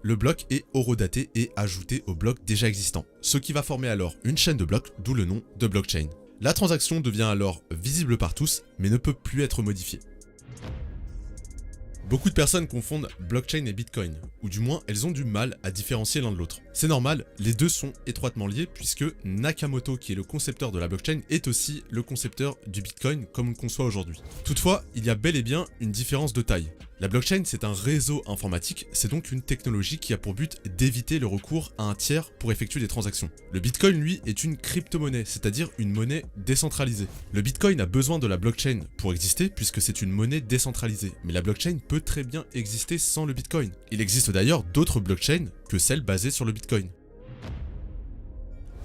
le bloc est horodaté et ajouté au bloc déjà existant, ce qui va former alors une chaîne de blocs, d'où le nom de blockchain. La transaction devient alors visible par tous, mais ne peut plus être modifiée. Beaucoup de personnes confondent blockchain et bitcoin, ou du moins elles ont du mal à différencier l'un de l'autre. C'est normal, les deux sont étroitement liés puisque Nakamoto, qui est le concepteur de la blockchain, est aussi le concepteur du bitcoin comme on le conçoit aujourd'hui. Toutefois, il y a bel et bien une différence de taille. La blockchain, c'est un réseau informatique, c'est donc une technologie qui a pour but d'éviter le recours à un tiers pour effectuer des transactions. Le bitcoin, lui, est une crypto-monnaie, c'est-à-dire une monnaie décentralisée. Le bitcoin a besoin de la blockchain pour exister puisque c'est une monnaie décentralisée, mais la blockchain peut très bien exister sans le bitcoin. Il existe d'ailleurs d'autres blockchains que celles basées sur le bitcoin.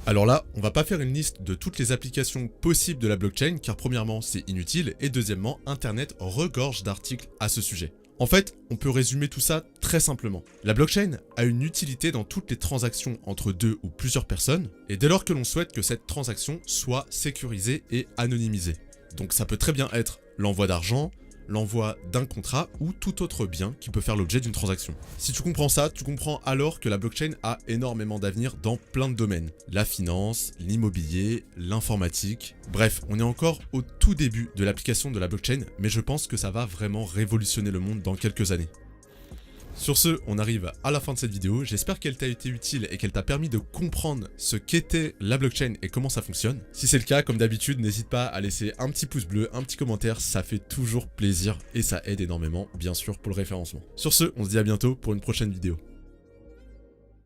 Alors là, on va pas faire une liste de toutes les applications possibles de la blockchain car premièrement c'est inutile et deuxièmement internet regorge d'articles à ce sujet. En fait, on peut résumer tout ça très simplement. La blockchain a une utilité dans toutes les transactions entre deux ou plusieurs personnes et dès lors que l'on souhaite que cette transaction soit sécurisée et anonymisée. Donc ça peut très bien être l'envoi d'argent, l'envoi d'un contrat ou tout autre bien qui peut faire l'objet d'une transaction. Si tu comprends ça, tu comprends alors que la blockchain a énormément d'avenir dans plein de domaines. La finance, l'immobilier, l'informatique. Bref, on est encore au tout début de l'application de la blockchain, mais je pense que ça va vraiment révolutionner le monde dans quelques années. Sur ce, on arrive à la fin de cette vidéo, j'espère qu'elle t'a été utile et qu'elle t'a permis de comprendre ce qu'était la blockchain et comment ça fonctionne. Si c'est le cas, comme d'habitude, n'hésite pas à laisser un petit pouce bleu, un petit commentaire, ça fait toujours plaisir et ça aide énormément, bien sûr, pour le référencement. Sur ce, on se dit à bientôt pour une prochaine vidéo.